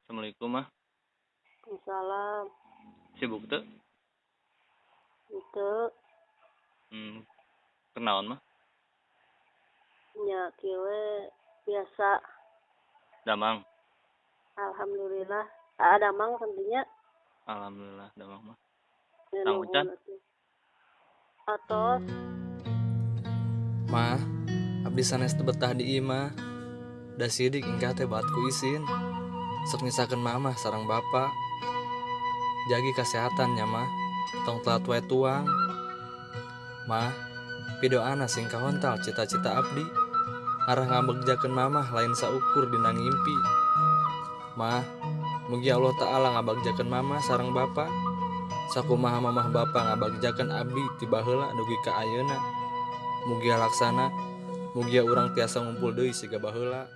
Assalamualaikum mah. Salam. Sibuk teu? Itu Hmm, kenaon mah? nya kieu we biasa. Damang. Alhamdulillah. Ada mang tentunya Alhamdulillah damang mah. Tang nuhun hujan? atuh. Atos Mah, abdi sanes teu betah di ieu mah. Da sidik engkah teh baat ku isin. Sok nyisakeun mamah sareng bapa. Jagi kasehatannya mah. Tong telat wae tuang. Mah, pidoana sing kahontal cita-cita abdi. Arah ngabegjakeun mamah lain saukur dina ngimpi. Mah, mugi Allah Ta'ala ngabagjakeun mamah sareng bapa. Sakumaha mamah bapa ngabagjakeun abdi ti baheula dugi ka ayeuna. Mugia laksana, mugia urang tiasa ngumpul deui siga baheula.